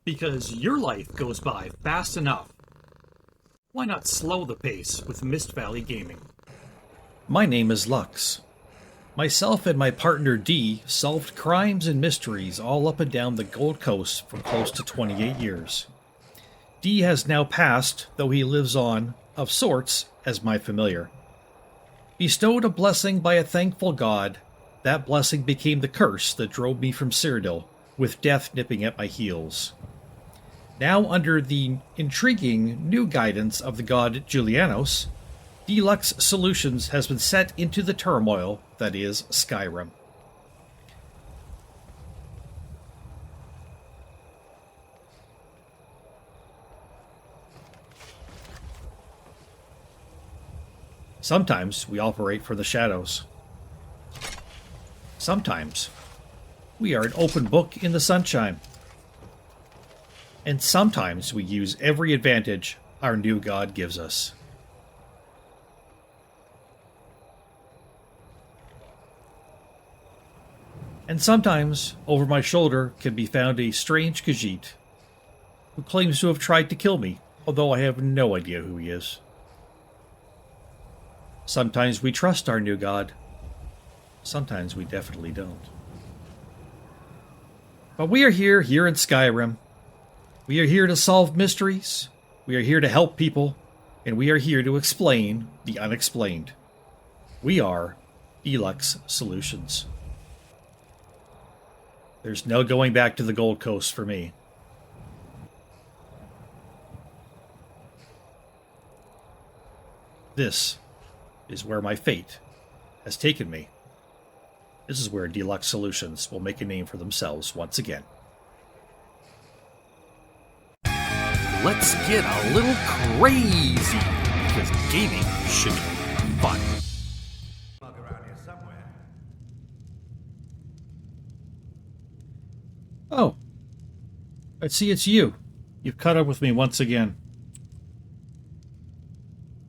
Because your life goes by fast enough. Why not slow the pace with Mist Valley Gaming? My name is Lux. Myself and my partner Dee solved crimes and mysteries all up and down the Gold Coast for close to 28 years. Dee has now passed, though he lives on, of sorts, as my familiar. Bestowed a blessing by a thankful god, that blessing became the curse that drove me from Cyrodiil, with death nipping at my heels. Now under the intriguing new guidance of the god Julianos, Dee-Lux Solutions has been set into the turmoil that is Skyrim. Sometimes we operate for the shadows. Sometimes we are an open book in the sunshine. And sometimes we use every advantage our new god gives us. And sometimes, over my shoulder, can be found a strange Khajiit who claims to have tried to kill me, although I have no idea who he is. Sometimes we trust our new god. Sometimes we definitely don't. But we are here in Skyrim. We are here to solve mysteries, we are here to help people, and we are here to explain the unexplained. We are Dee-Lux Solutions. There's no going back to the Gold Coast for me. This is where my fate has taken me. This is where Dee-Lux Solutions will make a name for themselves once again. Let's get a little crazy, because gaming should be fun. Oh, I see it's you. You've caught up with me once again.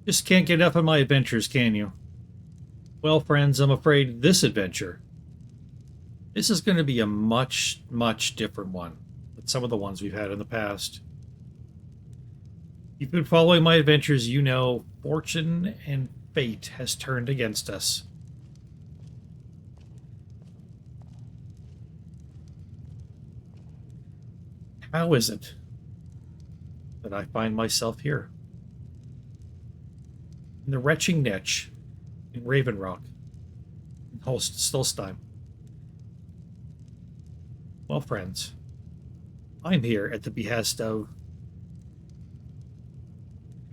Just can't get enough of my adventures, can you? Well, friends, I'm afraid this adventure, this is going to be a much, much different one than some of the ones we've had in the past. You've been following my adventures, you know, fortune and fate has turned against us. How is it that I find myself here? In the retching niche in Raven Rock, in Stolstein. Well, friends, I'm here at the behest of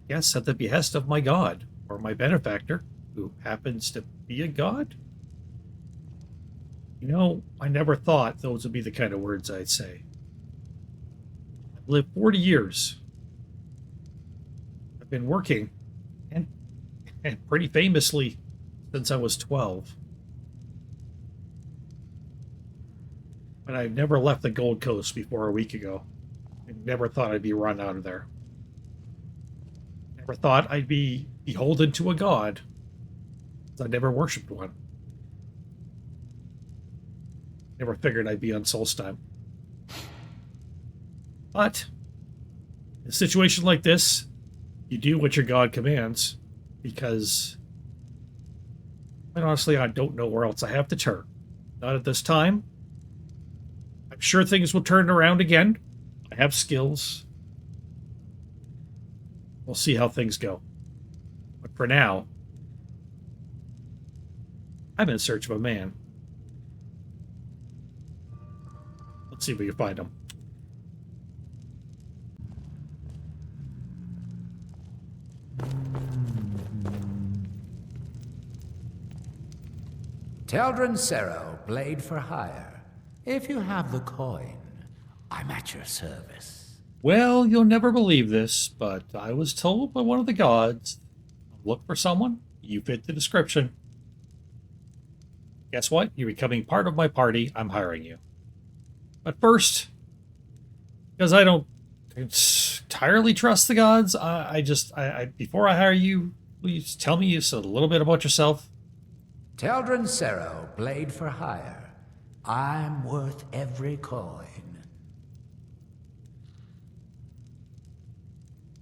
at the behest of my god, or my benefactor, who happens to be a god. You know, I never thought those would be the kind of words I'd say. I've lived 40 years. I've been working, and pretty famously, since I was 12. But I never left the Gold Coast before a week ago. I never thought I'd be run out of there. Never thought I'd be beholden to a god. I never worshipped one. Never figured I'd be on Solstheim. But in a situation like this, you do what your god commands, because quite honestly, I don't know where else I have to turn. Not at this time. I'm sure things will turn around again. I have skills. We'll see how things go. But for now, I'm in search of a man. Let's see if we can find him. Teldrin Cerro, blade for hire. If you have the coin, I'm at your service. Well, you'll never believe this, but I was told by one of the gods, look for someone, you fit the description. Guess what? You're becoming part of my party. I'm hiring you. But first, because I don't entirely trust the gods, I before I hire you, please tell me just a little bit about yourself. Teldrin Cerro, blade for hire. I'm worth every coin.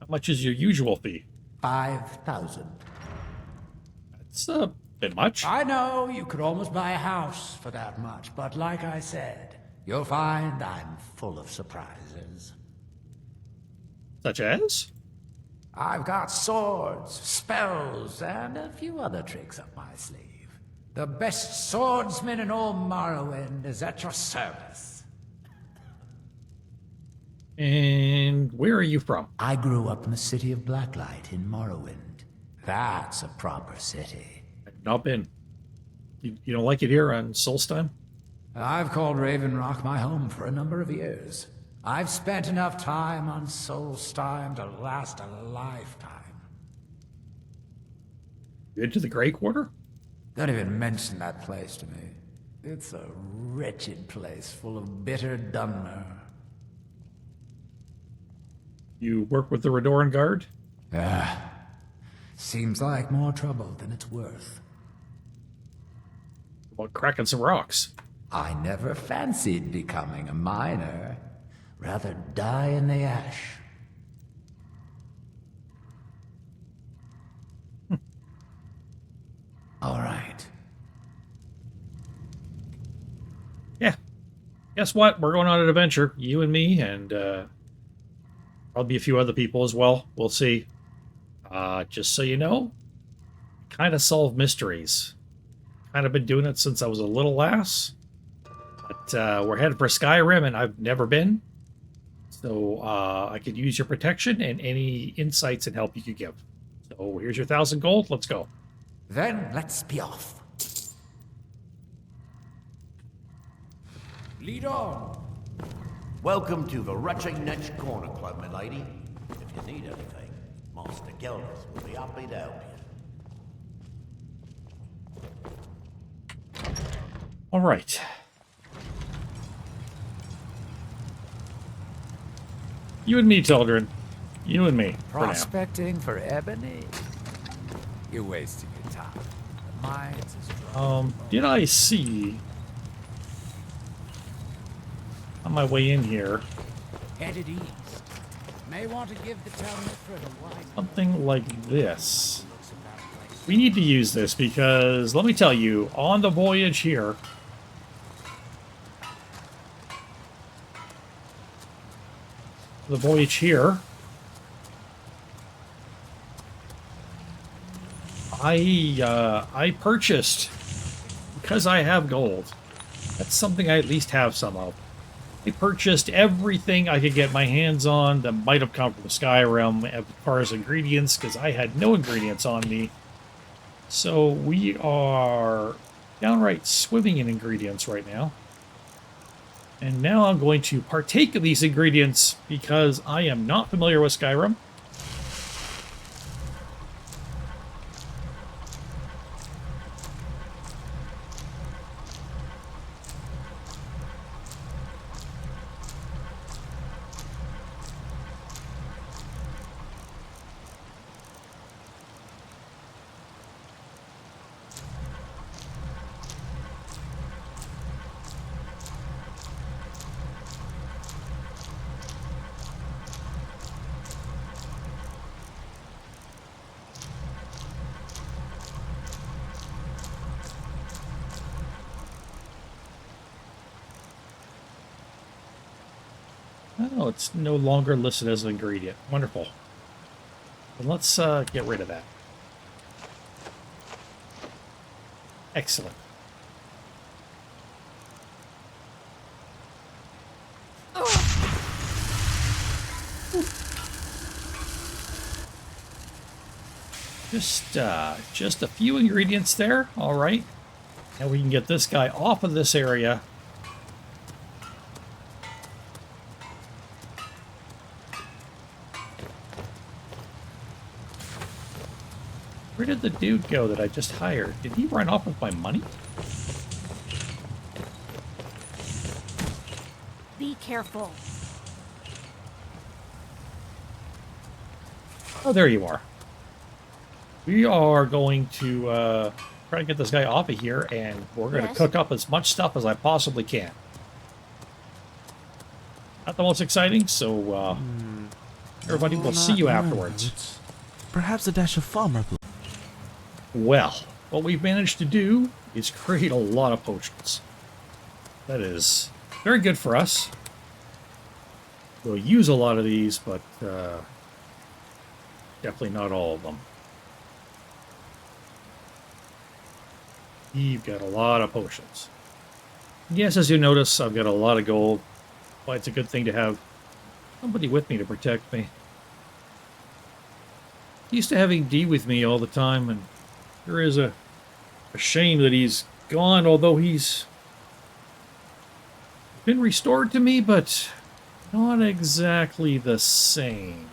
How much is your usual fee? 5,000. It's a bit much. I know you could almost buy a house for that much, but like I said, you'll find I'm full of surprises. Such as? I've got swords, spells, and a few other tricks up my sleeve. The best swordsman in all Morrowind is at your service. And where are you from? I grew up in the city of Blacklight in Morrowind. That's a proper city. I've not been. You don't like it here on Solstheim? I've called Raven Rock my home for a number of years. I've spent enough time on Solstheim to last a lifetime. You into the Grey Quarter? Don't even mention that place to me. It's a wretched place full of bitter Dunmer. You work with the Redoran Guard? Seems like more trouble than it's worth. About cracking some rocks? I never fancied becoming a miner. Rather die in the ash. All right. Yeah. Guess what? We're going on an adventure. You and me, and probably a few other people as well. We'll see. Just so you know, kind of solve mysteries. Kind of been doing it since I was a little lass. But we're headed for Skyrim, and I've never been. So I could use your protection and any insights and help you could give. So here's your 1,000 gold. Let's go. Then let's be off. Lead on. Welcome to the Retching Netch Corner Club, my lady. If you need anything, Master Gilders will be happy to help you. All right. You and me, children. You and me. Prospecting for ebony? You're wasting your time. The mines is strong. Did I see on my way in here Headed east. May want to give the town Mithra a wide something like this? We need to use this because, let me tell you, on the voyage here, I purchased, because I have gold. That's something I at least have some of. I purchased everything I could get my hands on that might have come from Skyrim as far as ingredients, because I had no ingredients on me. So we are downright swimming in ingredients right now. And now I'm going to partake of these ingredients because I am not familiar with Skyrim. Oh, it's no longer listed as an ingredient. Wonderful. And let's get rid of that. Excellent. Just a few ingredients there. All right. Now we can get this guy off of this area. Where did the dude go that I just hired? Did he run off with my money? Be careful. Oh, there you are. We are going to try to get this guy off of here, and we're going to cook up as much stuff as I possibly can. Not the most exciting, so Everybody, we'll see you afterwards. Perhaps a dash of farmer blood. Well, what we've managed to do is create a lot of potions. That is very good for us. We'll use a lot of these, but definitely not all of them. You've got a lot of potions. Yes, as you notice, I've got a lot of gold. Why it's a good thing to have somebody with me to protect me. Used to having Dee with me all the time, and there is a shame that he's gone, although he's been restored to me, but not exactly the same.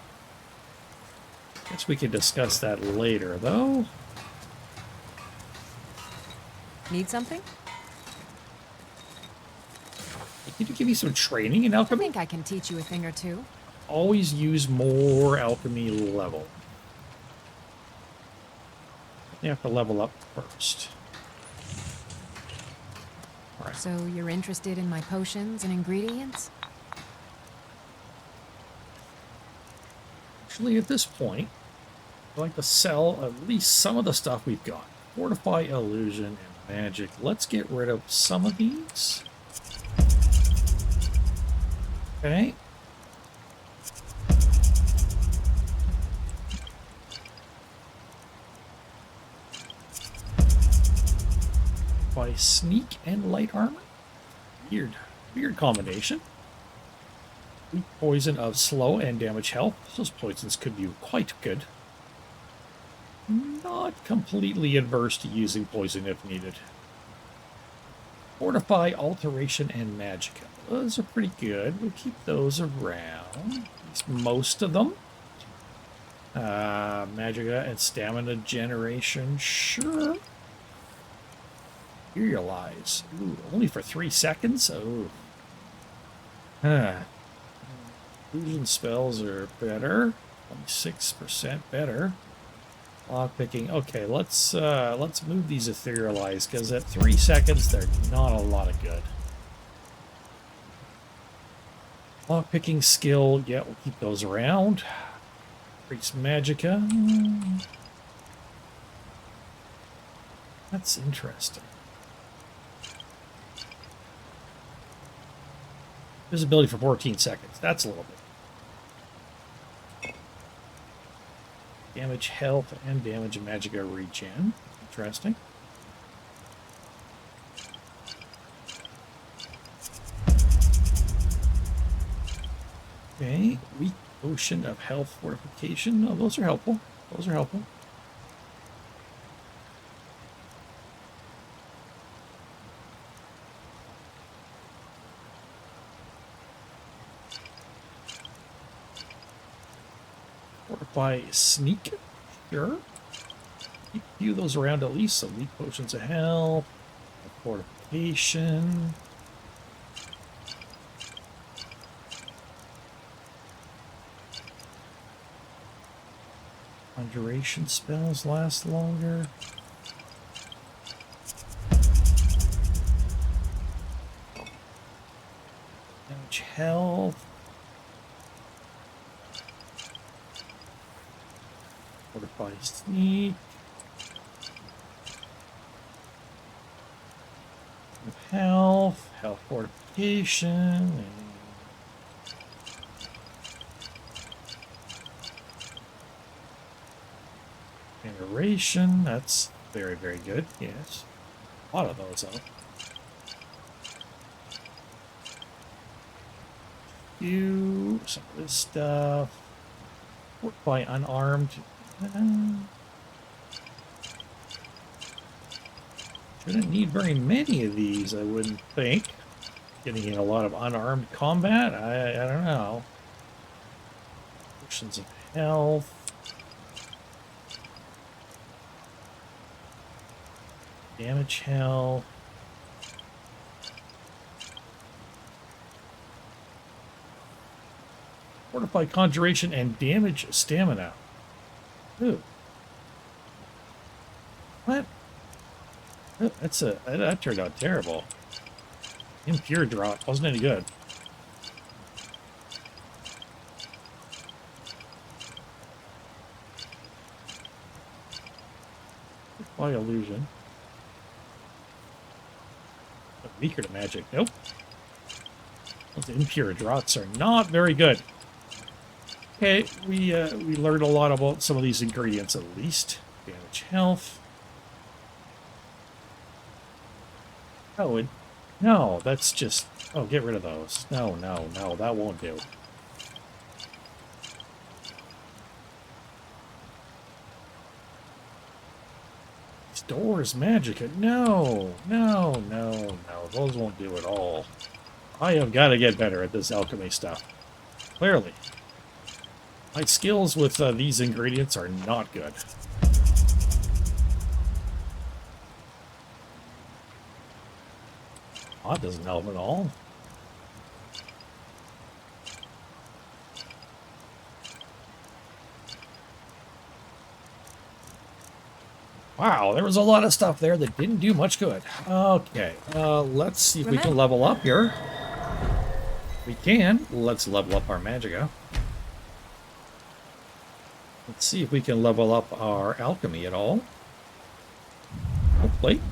Guess we can discuss that later, though. Need something? Can you give me some training in I alchemy? think I can teach you a thing or two. Always use more alchemy level. You have to level up first. Alright. So you're interested in my potions and ingredients? Actually, at this point, I'd like to sell at least some of the stuff we've got. Fortify, illusion, and magic. Let's get rid of some of these. Okay. By sneak and light armor. Weird combination. Weak poison of slow and damage health. Those poisons could be quite good. Not completely adverse to using poison if needed. Fortify, alteration, and magicka. Those are pretty good. We'll keep those around. At least most of them. Magicka and stamina generation. Sure. Materialize. Ooh, only for 3 seconds? Oh. Huh. Illusion spells are better. 26% better. Lockpicking. Okay, let's move these etherealize, because at 3 seconds they're not a lot of good. Lockpicking skill, yeah, we'll keep those around. Increase magicka. That's interesting. Visibility for 14 seconds. That's a little bit. Damage health and damage magicka regen. Interesting. Okay. Weak potion of health fortification. Oh, those are helpful. Those are helpful. Fortify sneak. Sure. Keep a few of those around at least. So weak potions of health. Fortification. Conjuration spells last longer. Damage health. Fortify sneak. Health fortification, and generation. That's very, very good. Yes, a lot of those though. Some of this stuff. Fortify unarmed. Shouldn't need very many of these, I wouldn't think. Getting in a lot of unarmed combat? I don't know. Potions of health. Damage health. Fortify conjuration and damage stamina. Ooh. What? That turned out terrible. Impure drop wasn't any good. By illusion. Weaker to magic. Nope. Those impure draughts are not very good. Okay, we learned a lot about some of these ingredients at least. Damage health. Oh, no, that's just... Oh, get rid of those. No, no, no, that won't do. Doors magic. No, no, no, no. Those won't do at all. I have got to get better at this alchemy stuff. Clearly. My skills with these ingredients are not good. Oh, that doesn't help at all. Wow, there was a lot of stuff there that didn't do much good. Okay, let's see if we can level up here. We can. Let's level up our magicka. Let's see if we can level up our alchemy at all. Hopefully.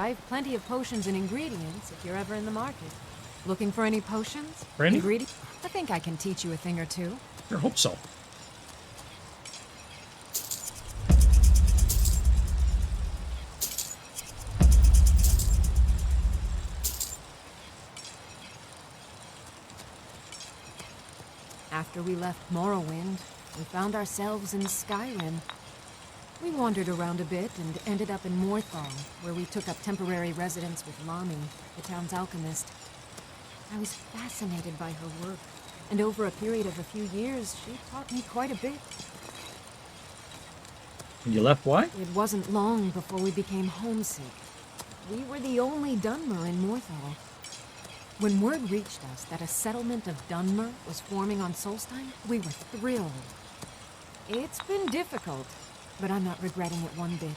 I have plenty of potions and ingredients if you're ever in the market. Looking for any potions? Brandy? Ingredients? I think I can teach you a thing or two. I hope so. After we left Morrowind, we found ourselves in Skyrim. We wandered around a bit and ended up in Morthal, where we took up temporary residence with Lami, the town's alchemist. I was fascinated by her work, and over a period of a few years, she taught me quite a bit. And you left why? It wasn't long before we became homesick. We were the only Dunmer in Morthal. When word reached us that a settlement of Dunmer was forming on Solstheim, we were thrilled. It's been difficult, but I'm not regretting it one bit.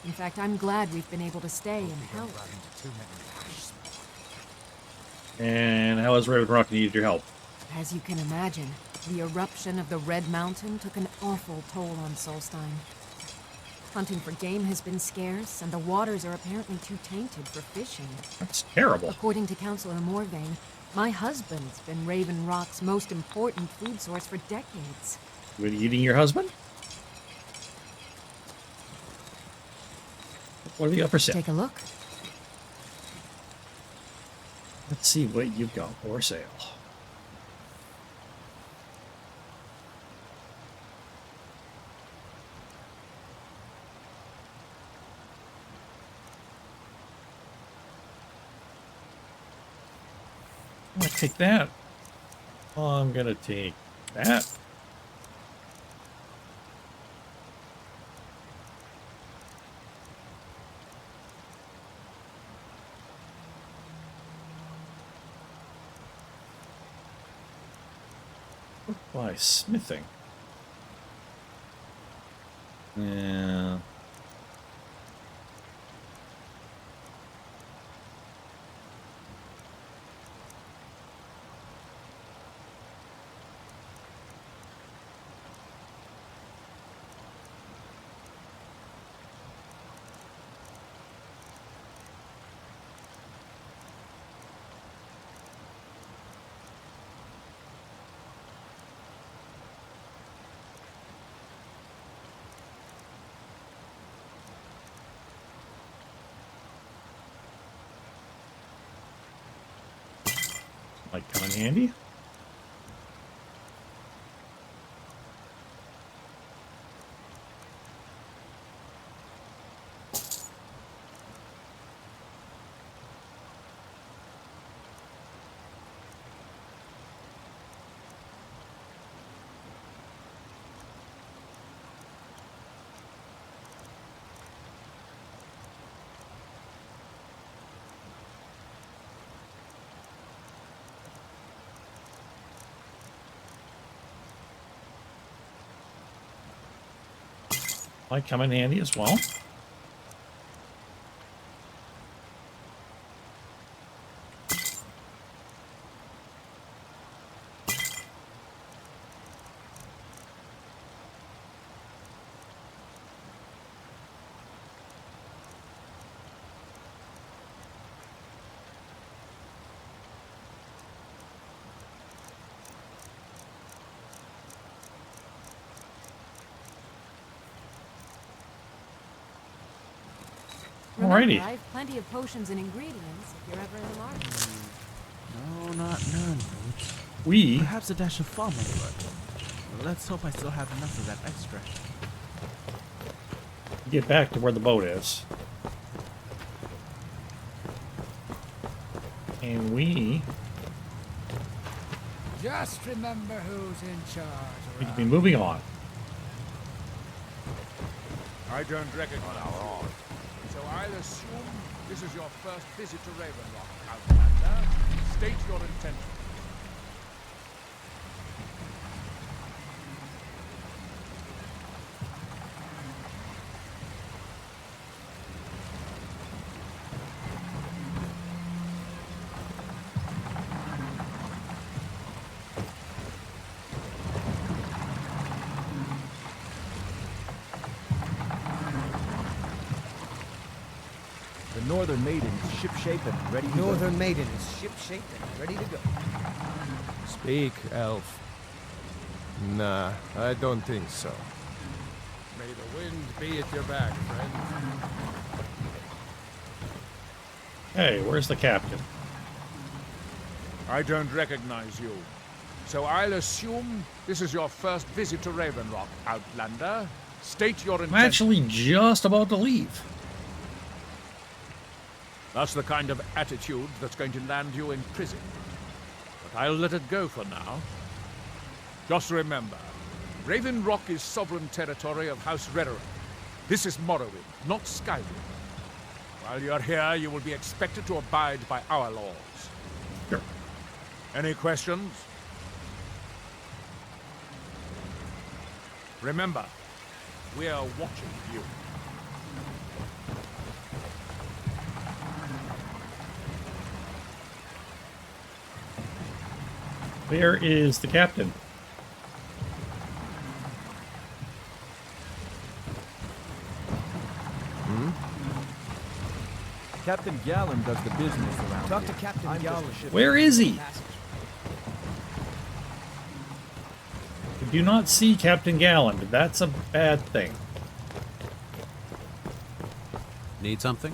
In fact, I'm glad we've been able to stay and help. And how has Ravenrock needed your help? As you can imagine, the eruption of the Red Mountain took an awful toll on Solstheim. Hunting for game has been scarce, and the waters are apparently too tainted for fishing. That's terrible. According to Councillor Morvain, my husband's been Raven Rock's most important food source for decades. You been eating your husband? What have you got for sale? Take a look. Let's see what you've got for sale. I'm gonna take that. I'm gonna take that. By smithing. Yeah. Might come in handy. Might come in handy as well. Remember, Alrighty. I have plenty of potions and ingredients if you're ever in the market. No, not none. We Perhaps a dash of farmer blood. Let's hope I still have enough of that extra. get back to where the boat is. And we Just remember who's in charge. can be moving on. I don't recognize you. So I'll assume this is your first visit to Ravenlock, Outlander. State your intention. The Northern Maiden is shipshape and ready to Northern Maiden is shipshape and ready to go. Speak, elf. Nah, I don't think so. May the wind be at your back, friend. Hey, where's the captain? I don't recognize you. So I'll assume this is your first visit to Ravenlock, Outlander. State your I'm intention. actually just about to leave. That's the kind of attitude that's going to land you in prison. But I'll let it go for now. Just remember, Raven Rock is sovereign territory of House Rederer. This is Morrowind, not Skyrim. While you're here, you will be expected to abide by our laws. Sure. Any questions? Remember, we are watching you. Where is the captain? Captain Gallon does the business around Talk here. to Captain I'm just Gallon. a ship- Where is he? I do not see Captain Galland. That's a bad thing. Need something?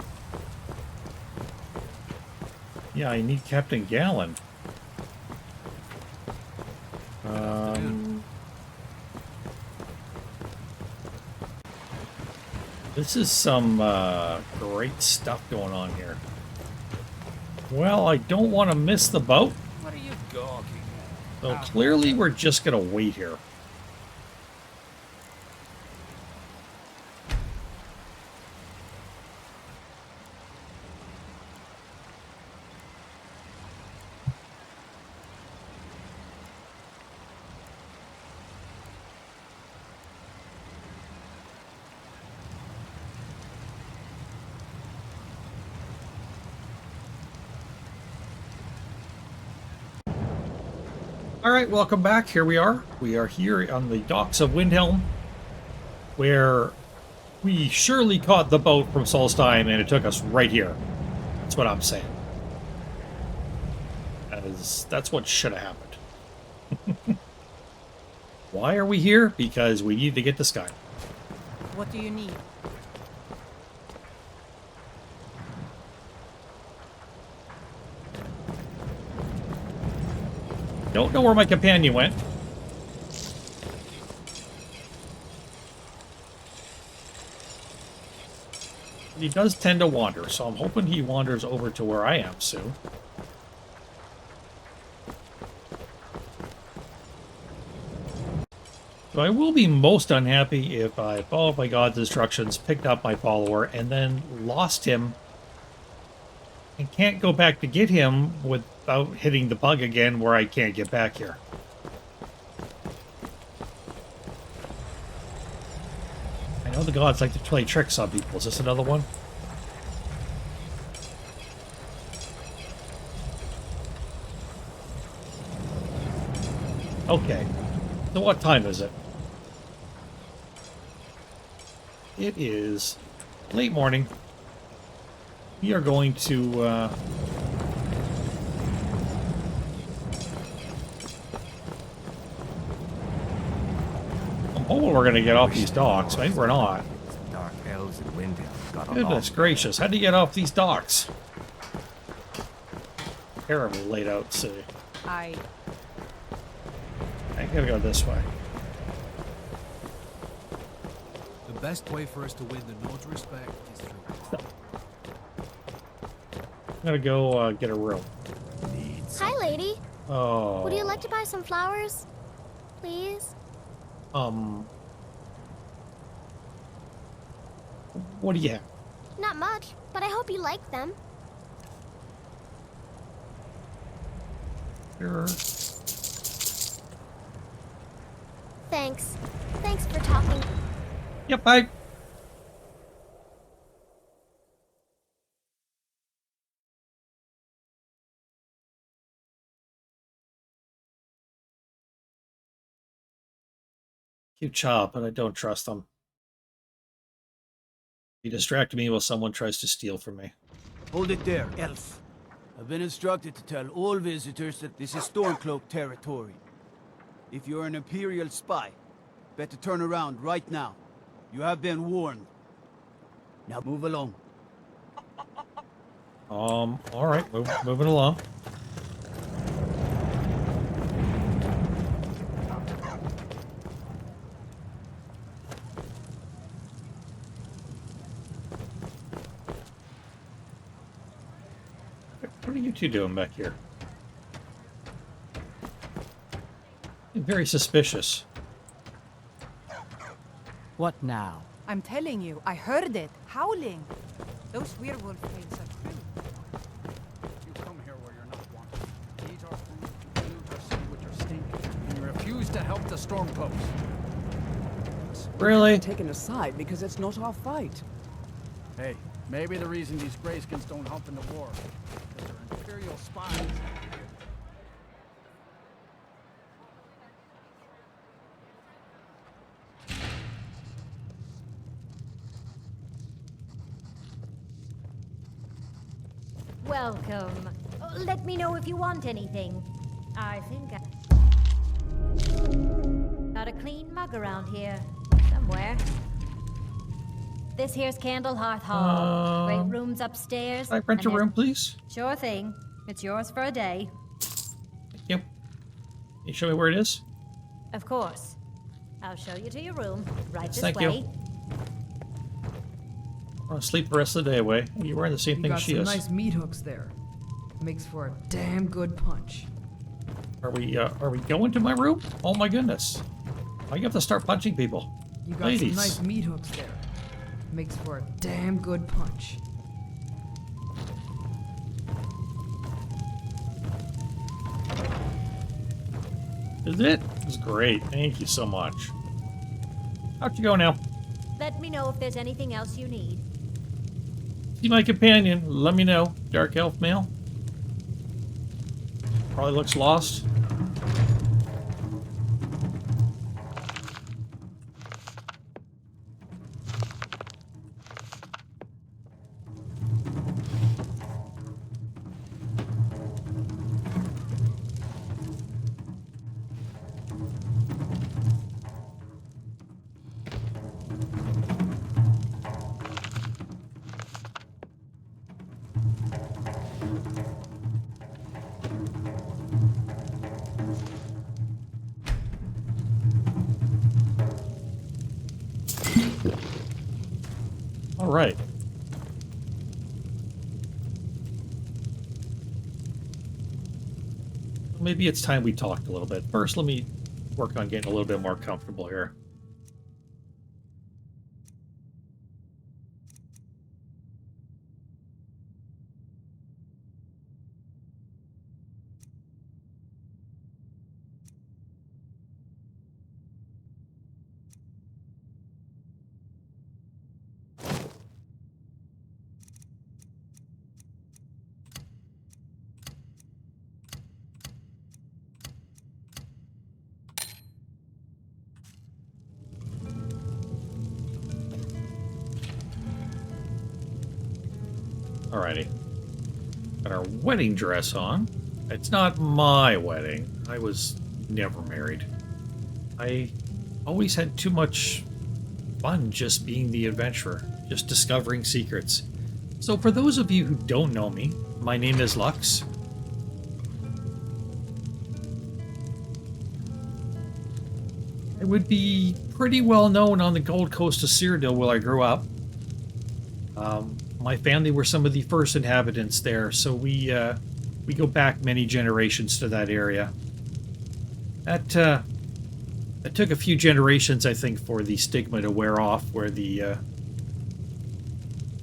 Yeah, I need Captain Galland. This is some great stuff going on here. Well, I don't want to miss the boat, What are you gawking so clearly we're just going to wait here. All right, welcome back. Here we are. We are here on the docks of Windhelm, where we surely caught the boat from Solstheim, and it took us right here. That's what I'm saying. That's what should have happened. Why are we here? Because we need to get to Skyrim. What do you need? Don't know where my companion went. He does tend to wander, so I'm hoping he wanders over to where I am soon. So I will be most unhappy if I followed my god's instructions, picked up my follower, and then lost him and can't go back to get him without hitting the bug again where I can't get back here. I How the gods like to play tricks on people. Is this another one? Okay. So what time is it? It is late morning. We are going to, I'm hoping we're going to get off these docks. Maybe we're not. Dark elves and wind elves got Goodness gracious, how do you get off these docks? Terribly laid out city. I gotta go this way. The best way for us to win the Nord's respect is through. I'm gonna go get a room. Hi, lady. Oh. Would you like to buy some flowers? Please? What do you have? Not much, but I hope you like them. Sure. Thanks. Thanks for talking. Yep, bye. Cute child, but I don't trust him. He distracted me while someone tries to steal from me. Hold it there, elf. I've been instructed to tell all visitors that this is Stormcloak territory. If you're an Imperial spy, better turn around right now. You have been warned. Now move along. Alright, moving along. What are you two doing back here? Very suspicious. What now? I'm telling you, I heard it, howling. Those werewolf things are true. You come here where you're not wanted. Eat our food, you pollute our city with your stink, and you refuse to help the Stormcloaks. Really? Taken aside because it's not our fight. Hey, maybe the reason these Greyskins don't help in the war is they're Imperial spies. Welcome. Let me know if you want anything. I think I got a clean mug around here somewhere. This here's Candle Hearth Hall. Great rooms upstairs. Can I rent a room, please? Sure thing. It's yours for a day. Thank you. Can you show me where it is? Of course. I'll show you to your room right Yes, this thank way. you. I'm gonna sleep the rest of the day away. You're wearing the same thing as she is. Nice meat hooks there. Makes for a damn good punch. Are we going to my room? Oh my goodness. I have to start punching people. You got Ladies. some nice meat hooks there. Makes for a damn good punch. Is it? It's great. Thank you so much. How'd you go now? Let me know if there's anything else you need. See my companion. Let me know. Dark elf male. Probably looks lost. All right. Maybe it's time we talked a little bit. First, let me work on getting a little bit more comfortable here. Alrighty. Got our wedding dress on. It's not my wedding. I was never married. I always had too much fun just being the adventurer, just discovering secrets. So for those of you who don't know me, my name is Lux. I would be pretty well known on the Gold Coast of Cyrodiil where I grew up. My family were some of the first inhabitants there, so we go back many generations to that area. That took a few generations, I think, for the stigma to wear off, where the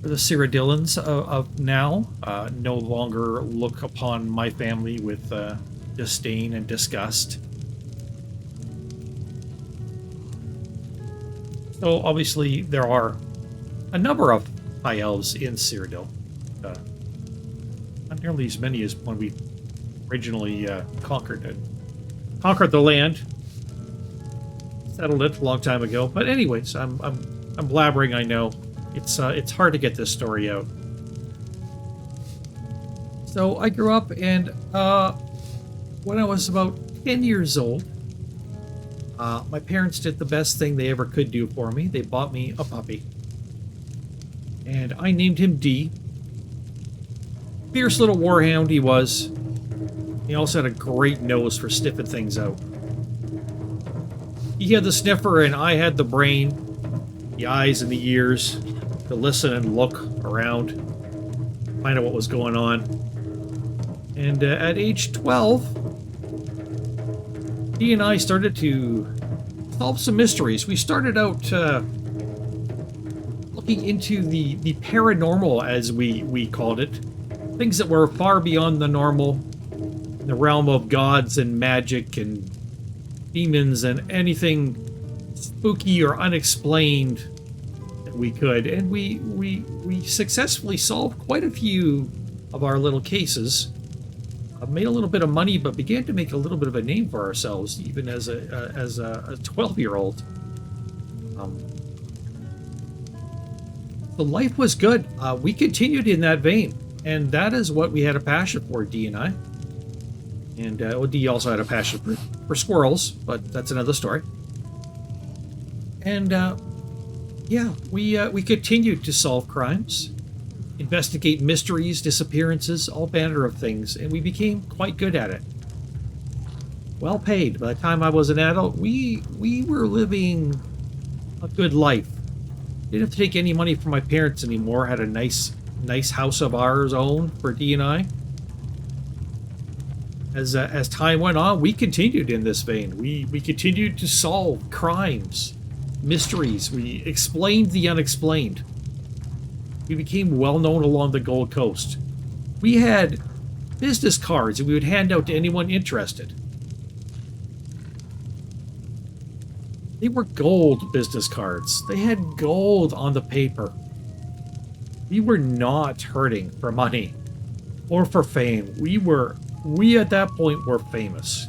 Cyrodiilans of now no longer look upon my family with disdain and disgust. So obviously there are a number of high elves in Cyrodiil. Not nearly as many as when we originally conquered the land. Settled it a long time ago. But anyways, I'm blabbering, I know. It's hard to get this story out. So I grew up, and when I was about 10 years old, my parents did the best thing they ever could do for me. They bought me a puppy. And I named him Dee. Fierce little warhound he was. He also had a great nose for sniffing things out. He had the sniffer and I had the brain, the eyes and the ears to listen and look around, find out what was going on. And at age 12, Dee and I started to solve some mysteries. We started out looking into the paranormal, as we called it. Things that were far beyond the normal, in the realm of gods and magic and demons and anything spooky or unexplained that we could. And we successfully solved quite a few of our little cases. Made a little bit of money, but began to make a little bit of a name for ourselves, even as a 12-year-old. The life was good. We continued in that vein, and that is what we had a passion for, Dee and I. And Dee also had a passion for squirrels, but that's another story. And yeah, we continued to solve crimes, investigate mysteries, disappearances, all manner of things, and we became quite good at it. Well paid. By the time I was an adult, we were living a good life. Didn't have to take any money from my parents anymore. Had a nice house of ours own for Dee and I. As time went on, we continued in this vein. We continued to solve crimes, mysteries. We explained the unexplained. We became well known along the Gold Coast. We had business cards that we would hand out to anyone interested. They were gold business cards. They had gold on the paper. We were not hurting for money or for fame. We at that point were famous.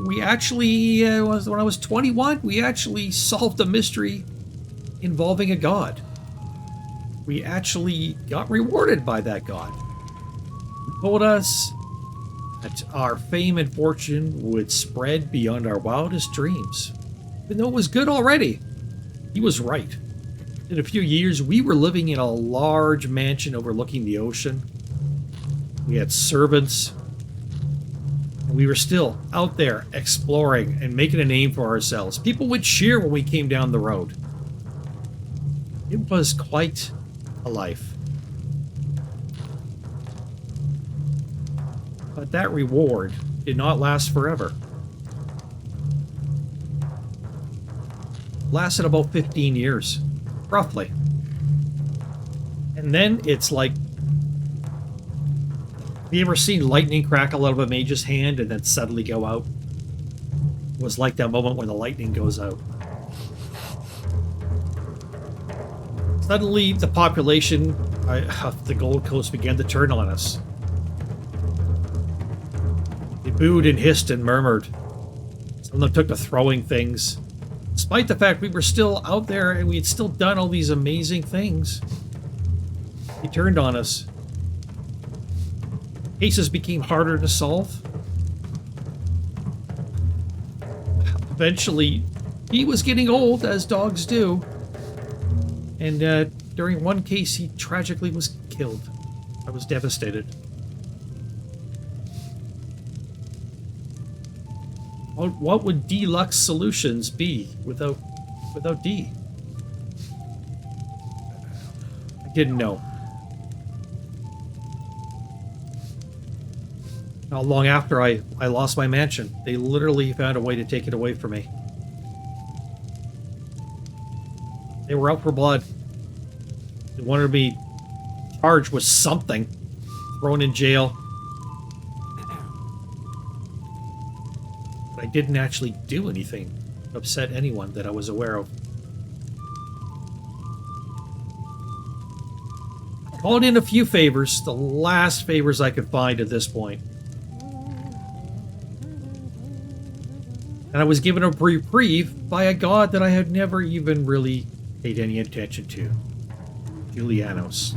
We actually, when I was 21, we actually solved a mystery involving a god. We actually got rewarded by that god. He told us that our fame and fortune would spread beyond our wildest dreams. Even though it was good already, he was right. In a few years, we were living in a large mansion overlooking the ocean. We had servants. And we were still out there exploring and making a name for ourselves. People would cheer when we came down the road. It was quite a life. But that reward did not last forever. It lasted about 15 years, roughly. And then it's like, have you ever seen lightning crackle out of a mage's hand and then suddenly go out? It was like that moment when the lightning goes out. Suddenly, the population of the Gold Coast began to turn on us. They booed and hissed and murmured. Some of them took to throwing things. Despite the fact we were still out there and we had still done all these amazing things, he turned on us. Cases became harder to solve. Eventually, he was getting old, as dogs do. And during one case, he tragically was killed. I was devastated. What would Dee-Lux Solutions be without Dee? I didn't know. Not long after I lost my mansion, they literally found a way to take it away from me. They were out for blood. They wanted to be charged with something, thrown in jail. But I didn't actually do anything to upset anyone that I was aware of. I called in a few favors, the last favors I could find at this point. And I was given a reprieve by a god that I had never even really paid any attention to. Julianos.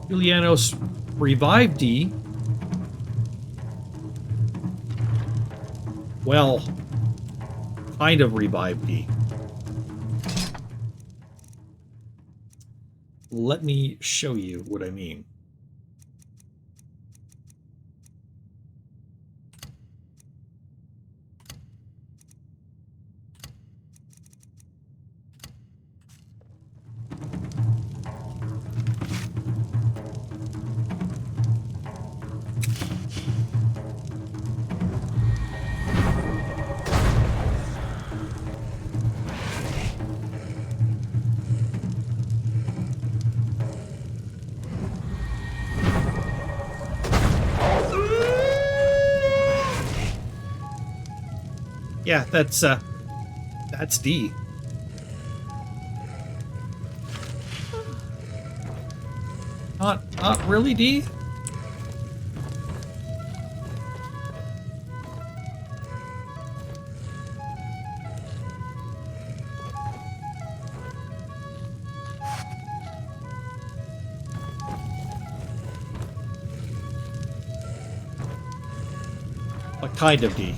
Julianos revived Dee. Well, kind of revived Dee. Let me show you what I mean. Yeah, that's Dee. Not really Dee? What kind of Dee?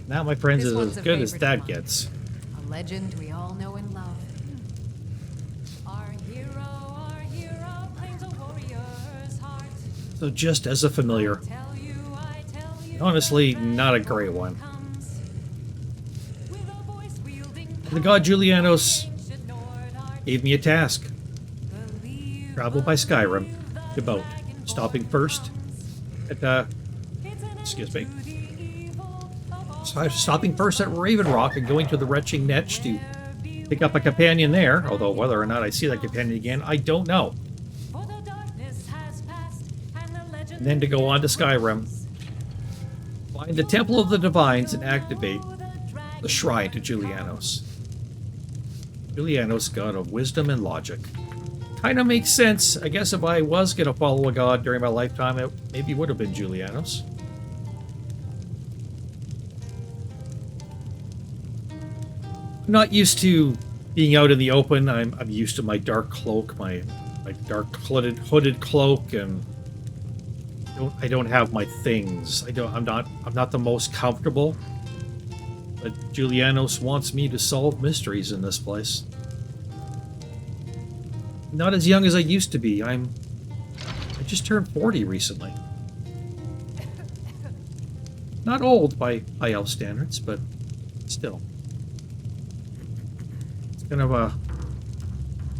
That, my friends, is as good as that gets. A legend we all know and love. Our hero claims a warrior's heart. So just as a familiar. Honestly, not a great one. The god Julianos gave me a task. Travel by Skyrim to boat, stopping first at, excuse me. Stopping first at Raven Rock and going to the Retching Netch to pick up a companion there, although whether or not I see that companion again, I don't know. And then to go on to Skyrim, find the Temple of the Divines and activate the Shrine to Julianos. Julianos, god of wisdom and logic. Kind of makes sense. I guess if I was going to follow a god during my lifetime, it maybe would have been Julianos. I'm not used to being out in the open. I'm used to my dark cloak, my dark hooded cloak, and I don't have my things. I'm not the most comfortable. But Julianos wants me to solve mysteries in this place. Not as young as I used to be. I just turned 40 recently. Not old by elf standards, but still. Kind of a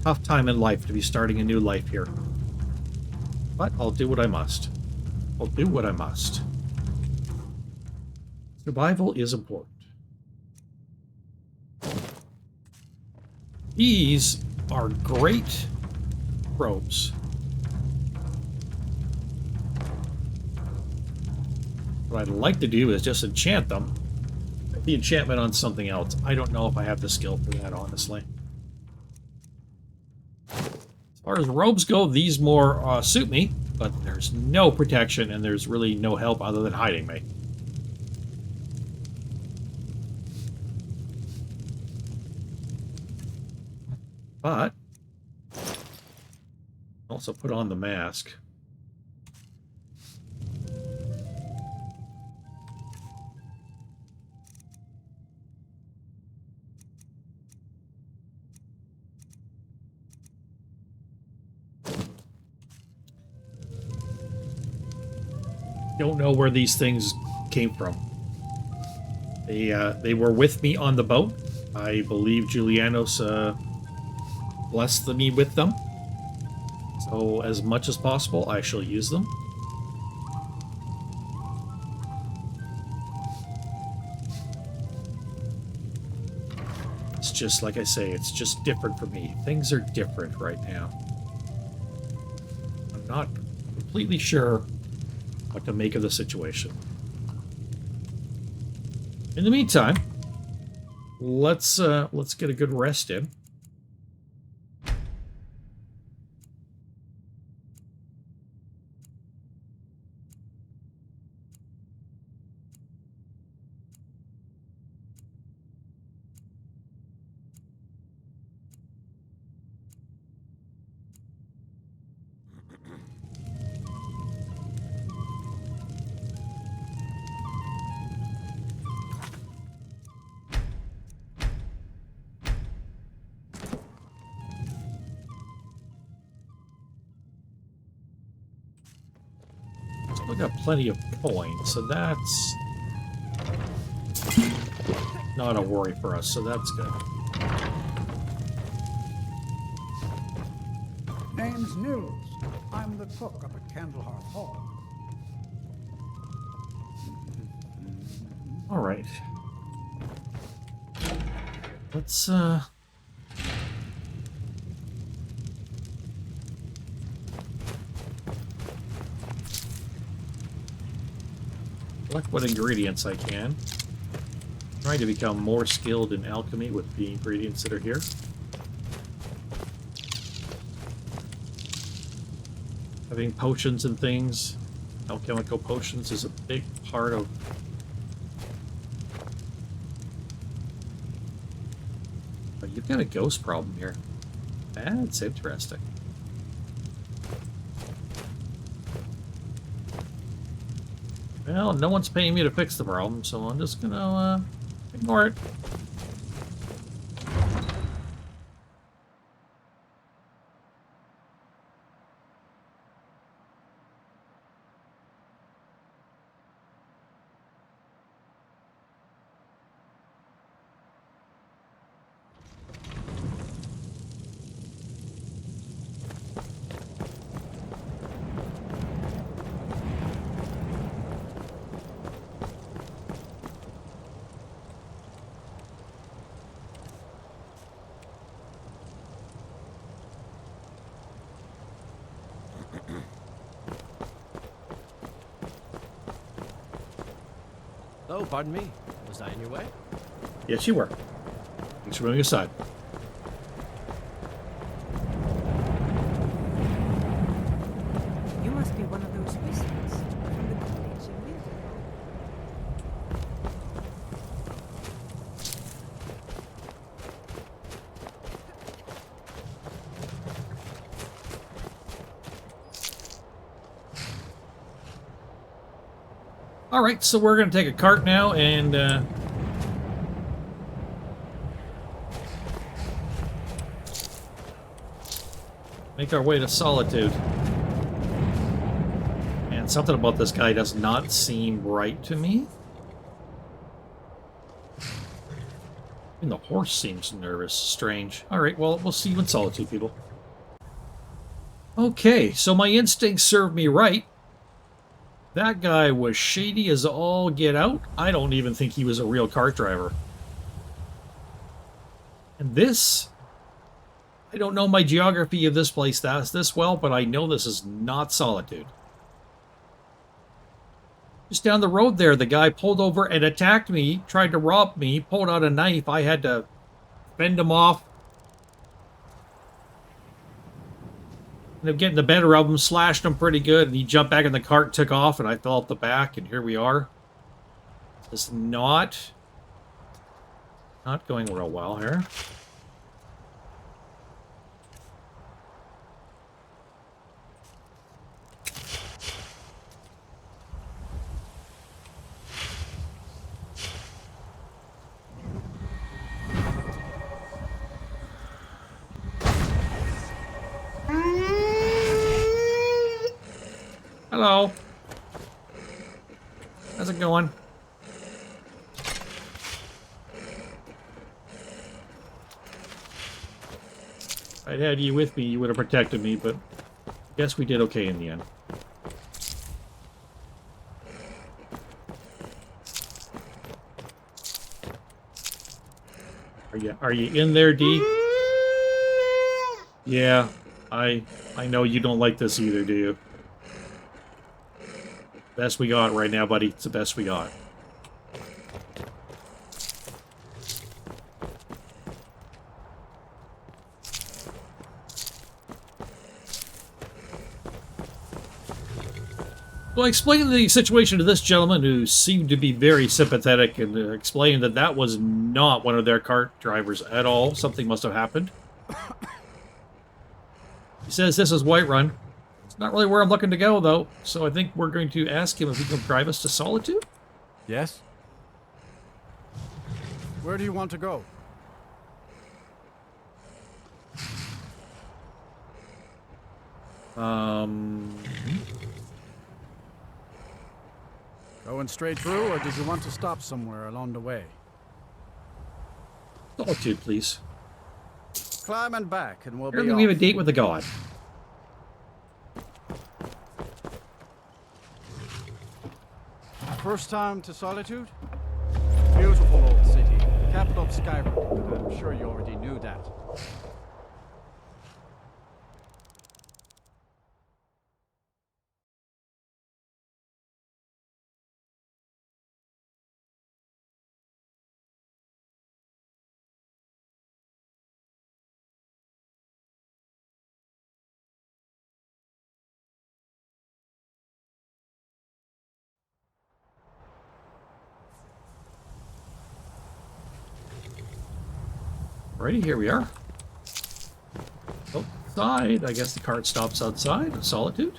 tough time in life to be starting a new life here. But I'll do what I must. I'll do what I must. Survival is important. These are great robes. What I'd like to do is just enchant them. The enchantment on something else. I don't know if I have the skill for that, honestly. As far as robes go, these more suit me. but there's no protection and there's really no help other than hiding me. But also put on the mask. Don't know where these things came from. They were with me on the boat. I believe Julianos blessed me with them. So as much as possible, I shall use them. It's just, like I say, it's just different for me. Things are different right now. I'm not completely sure what to make of the situation. In the meantime, let's get a good rest in. We got plenty of coins, so that's not a worry for us, so that's good. Name's Nils. I'm the cook up at Candlehearth Hall. All right. Let's collect what ingredients I can. Trying to become more skilled in alchemy with the ingredients that are here. Having potions and things, alchemical potions, is a big part of... But you've got a ghost problem here. That's interesting. Well, no one's paying me to fix the problem, so I'm just gonna ignore it. Oh, pardon me. Was I in your way? Yes, you were. Thanks for moving aside. You must be one of those wizards from the college in Winter. Alright, so we're going to take a cart now and make our way to Solitude. And something about this guy does not seem right to me. Even the horse seems nervous. Strange. Alright, well, we'll see you in Solitude, people. Okay, so my instincts served me right. That guy was shady as all get out. I don't even think he was a real cart driver. And this... I don't know my geography of this place this well, but I know this is not Solitude. Just down the road there, the guy pulled over and attacked me, tried to rob me, pulled out a knife. I had to fend him off. Ended up getting the better of him, slashed him pretty good, and he jumped back in the cart, took off, and I fell off the back, and here we are. It's not going real well here. Hello. How's it going? If I'd had you with me, you would have protected me, but I guess we did okay in the end. Are you in there, Dee? Yeah, I know you don't like this either, do you? Best we got right now, buddy. It's the best we got. Well, I explained the situation to this gentleman who seemed to be very sympathetic and explained that that was not one of their cart drivers at all. Something must have happened. He says this is Whiterun. It's not really where I'm looking to go, though, so I think we're going to ask him if he can drive us to Solitude? Yes? Where do you want to go? Going straight through, or did you want to stop somewhere along the way? Solitude, please. Climb and back, and we'll be Apparently we have a date with the god. First time to Solitude? Beautiful old city, capital of Skyrim. I'm sure you already knew that. Alrighty, here we are. Outside. I guess the cart stops outside of Solitude.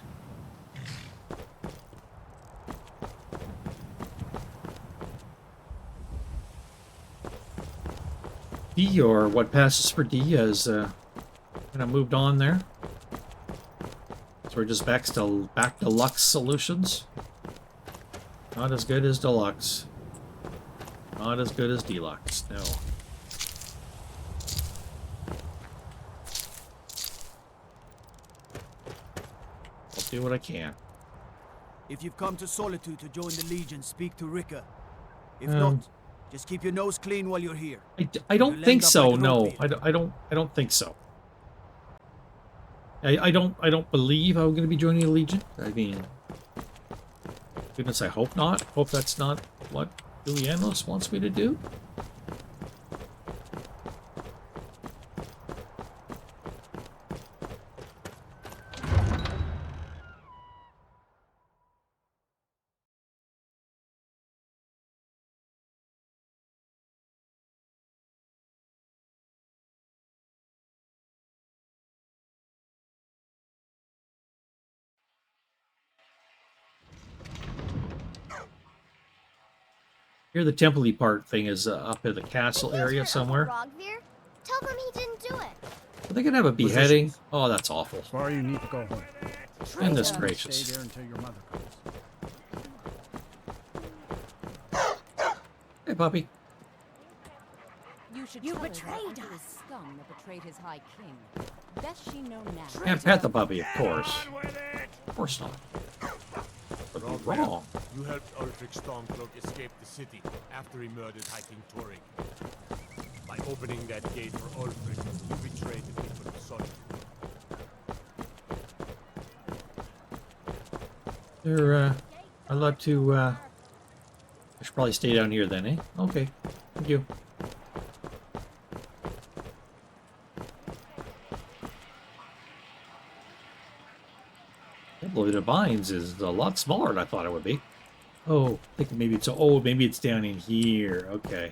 D, or what passes for D, has kind of moved on there. So we're just back to Lux Solutions. Not as good as Deluxe. Not as good as Dee-Lux, no. Do what I can. If you've come to Solitude to join the Legion, speak to Rika. If not, just keep your nose clean while you're here. I don't think so. No, I don't think so. I don't believe I'm going to be joining the Legion. I mean, goodness, I hope not. Hope that's not what Julianos wants me to do. Here, the temple-y part thing is up in the castle area somewhere. Tell them he didn't do it. Are they gonna have a beheading? Oh, that's awful. Sorry, you need to go home. Goodness gracious. Stay there until your mother comes. Hey, puppy. You betrayed us. Scum that betrayed his high king. Best she know now. Can't pet the puppy, of course. Of course not. But you're wrong. You helped Ulfric Stormcloak escape the city after he murdered High King Tormunda. By opening that gate for Ulfric, you betrayed the people of Solitude. There, I'd love to, I should probably stay down here then, eh? Okay. Thank you. Temple of the Divines is a lot smaller than I thought it would be. Oh, I think maybe it's... Oh, maybe it's down in here. Okay.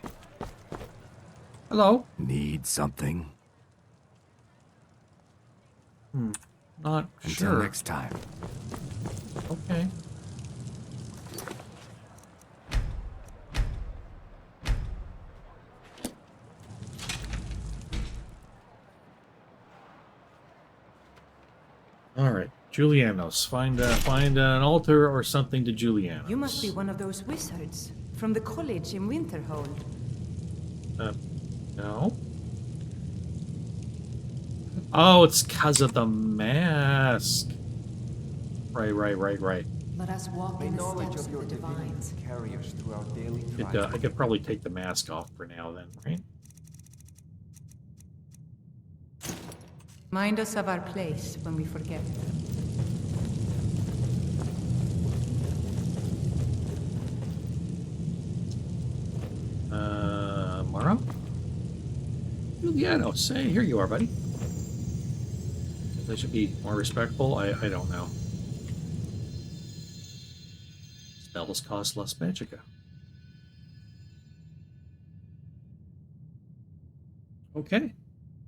Hello? Need something? Not Until sure. next time. Okay. All right, Julianos. Find an altar or something to Julianos. You must be one of those wizards from the college in Winterhold. No. Oh, it's because of the mask. Right. Let us walk in the steps of the divines. Carry us through our daily I could probably take the mask off for now then, right? Mind us of our place when we forget. Mara? Juliano, say, here you are, buddy. I should be more respectful. I don't know. Spells cost less magicka. Okay.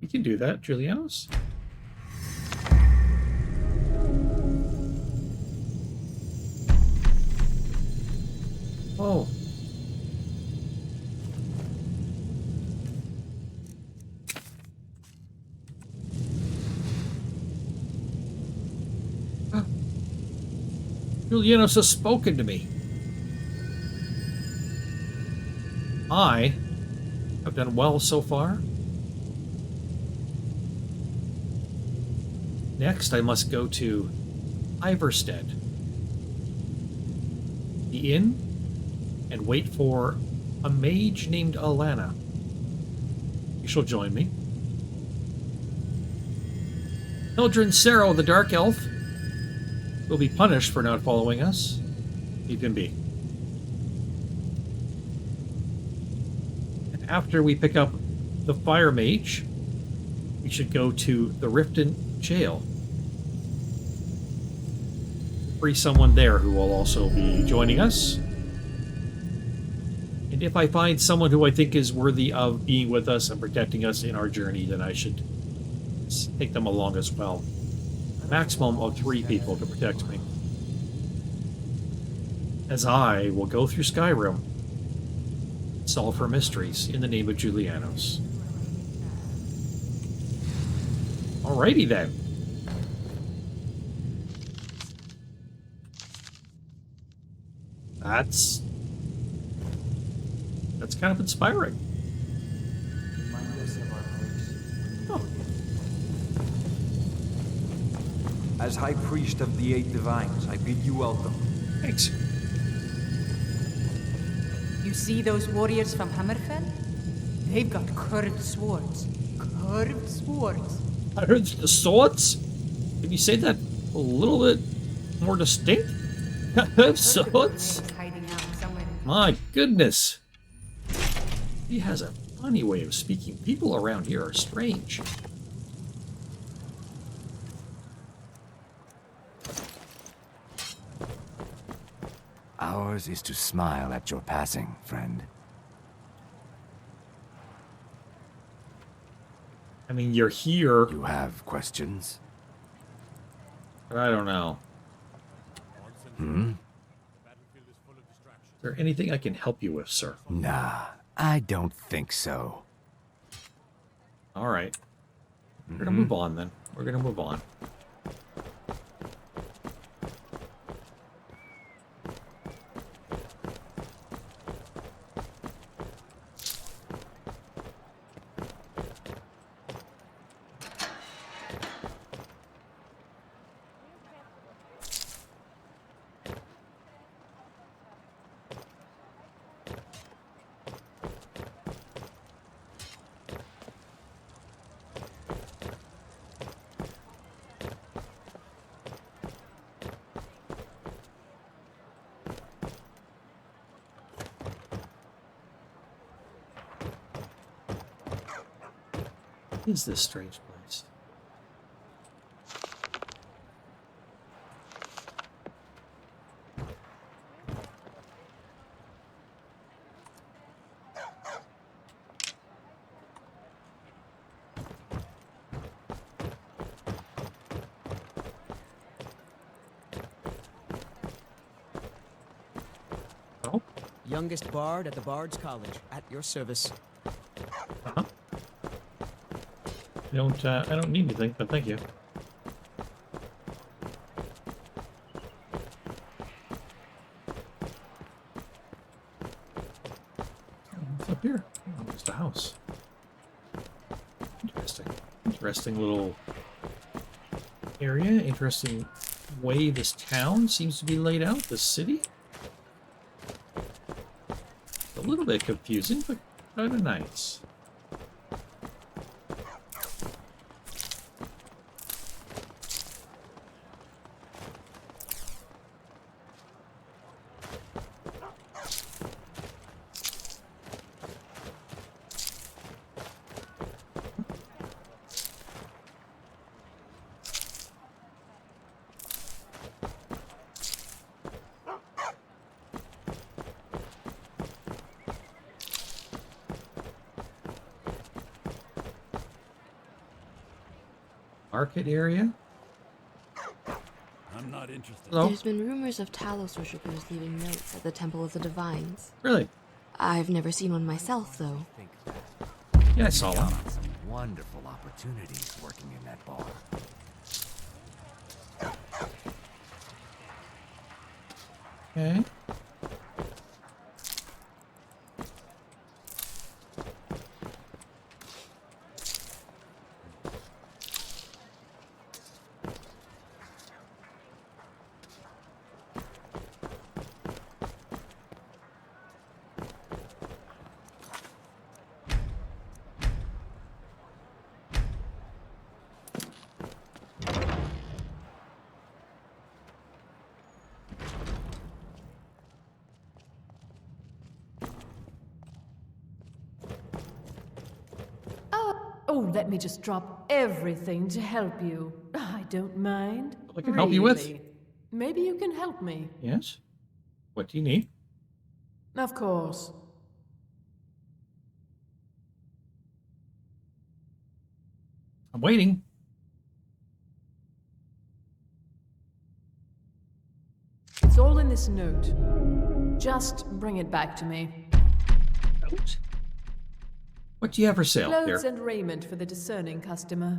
We can do that, Julianos. Oh. Julianos has spoken to me. I have done well so far. Next, I must go to Iverstead, the inn, and wait for a mage named Alana. You shall join me. Hildren Sero, the Dark Elf, will be punished for not following us. You can be. And after we pick up the Fire Mage, we should go to the Riften Jail. Free someone there who will also be joining us. And if I find someone who I think is worthy of being with us and protecting us in our journey, then I should take them along as well. A maximum of 3 people to protect me. As I will go through Skyrim, solve her mysteries in the name of Julianos. Alrighty then. That's kind of inspiring. Oh. As High Priest of the 8 Divines, I bid you welcome. Thanks. You see those warriors from Hammerfell? They've got curved swords. Curved swords. I heard the swords. Can you say that a little bit more distinct? Swords? My goodness. He has a funny way of speaking. People around here are strange. Ours is to smile at your passing, friend. I mean, you're here. You have questions? But I don't know. Hmm? Is there anything I can help you with, sir? Nah, I don't think so. All right. We're gonna move on then. We're gonna move on. What is this strange place? Youngest bard at the Bard's College, at your service. Uh-huh. I don't need anything, but thank you. What's up here? Oh, just a house. Interesting. Interesting little area. Interesting way this town seems to be laid out. This city. A little bit confusing, but kind of nice. Market area? I'm not interested. Hello? There's been rumors of Talos worshippers leaving notes at the Temple of the Divines. Really? I've never seen one myself, though. Yeah, I saw one. Some wonderful opportunities working in that bar. Okay. Oh, let me just drop everything to help you. I don't mind. I can help you with. Really. Maybe you can help me. Yes? What do you need? Of course. I'm waiting. It's all in this note. Just bring it back to me. Note? What do you have for sale Clothes there? and raiment for the discerning customer.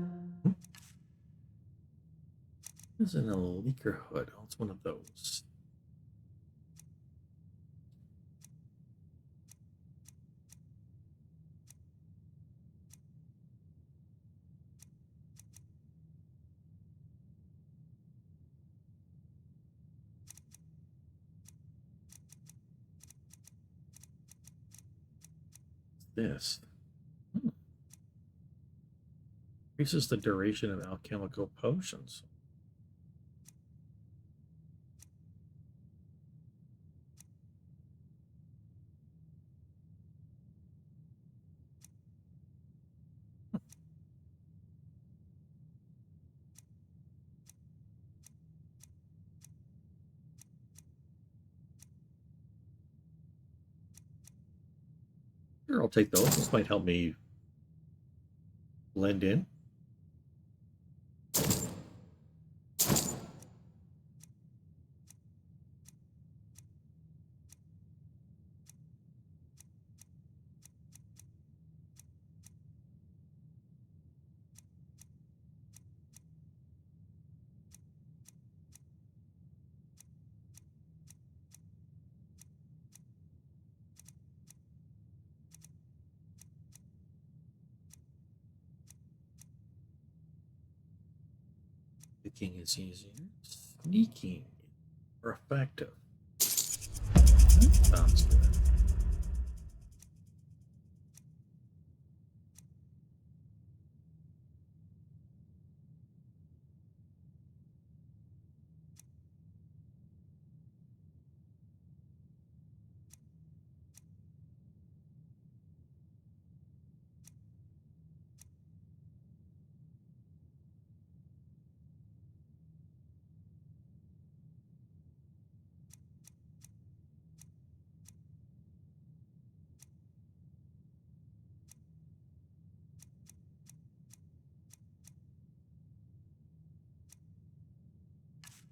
This is a leaker hood. Oh, it's one of those. This. Increases the duration of alchemical potions. Sure, I'll take those. This might help me blend in. Sneaking is easier. Sneaking more effective. That sounds good.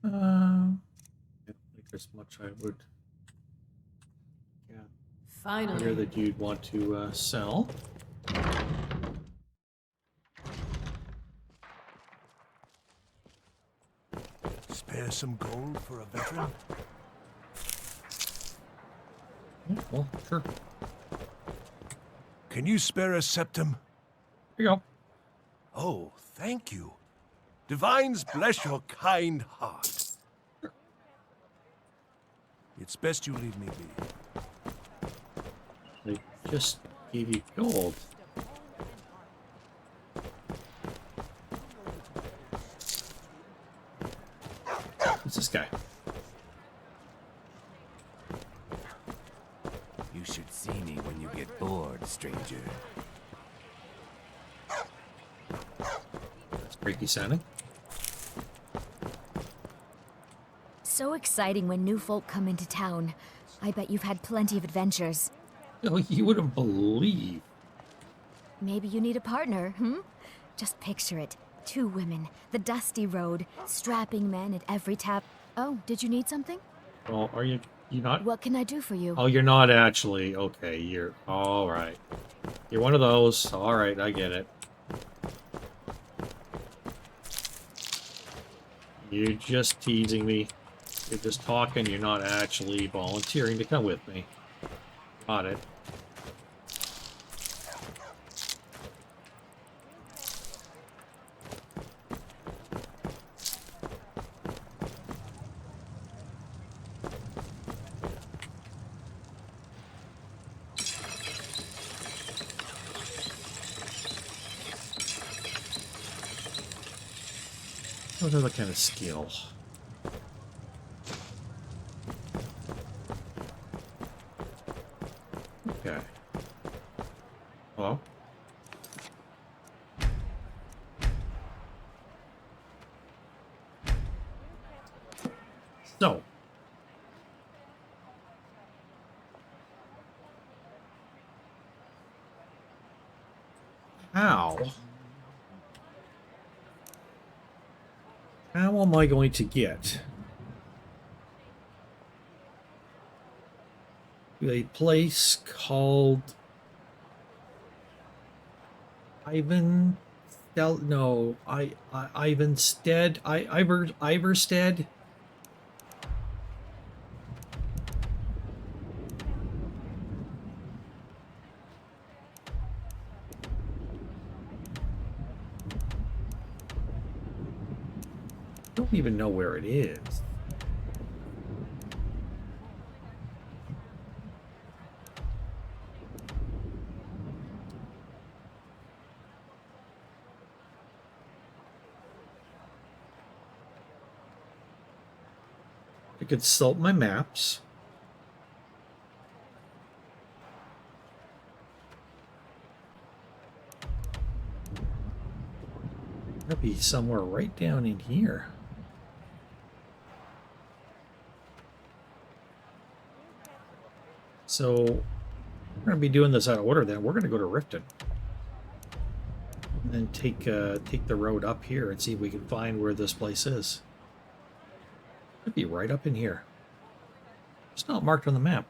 I don't think there's much I would get. Finally. that you'd want to sell. Spare some gold for a veteran? Yeah, well, sure. Can you spare a septum? Here you go. Oh, thank you. Divines bless your kind heart. It's best you leave me be. They just gave you gold. Who's this guy? You should see me when you get bored, stranger. That's creepy sounding. So exciting when new folk come into town. I bet you've had plenty of adventures. Oh, you wouldn't believe. Maybe you need a partner, Just picture it. 2 women, the dusty road, strapping men at every tap. Oh, did you need something? Well, are you not? What can I do for you? Oh, you're not actually. Okay, you're all right. You're one of those. All right, I get it. You're just teasing me. You're just talking. You're not actually volunteering to come with me. Got it. What other kind of skill? Okay. Hello? So. How am I going to get to a place called Ivanstead? Iverstead? I don't even know where it is. I could consult my maps. That'd be somewhere right down in here. So we're going to be doing this out of order then. We're going to go to Riften. And then take the road up here and see if we can find where this place is. It'd be right up in here. It's not marked on the map.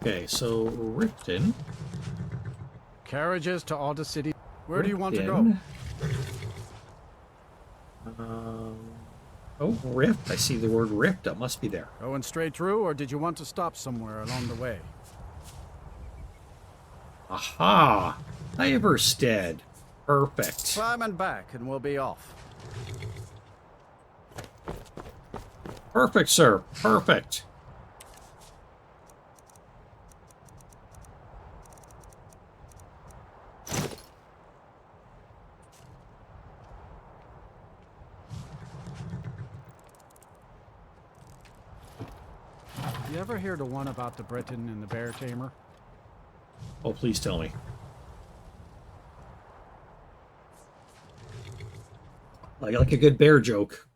Okay, so Riften. Carriages to all the city. Where do you want to go? Oh, Rift. I see the word Rift. That must be there. Going straight through, or did you want to stop somewhere along the way? Aha! Iverstead. Perfect. Climb and back, and we'll be off. Perfect, sir. Perfect. You ever hear the one about the Briton and the bear tamer? Oh, please tell me. I like a good bear joke.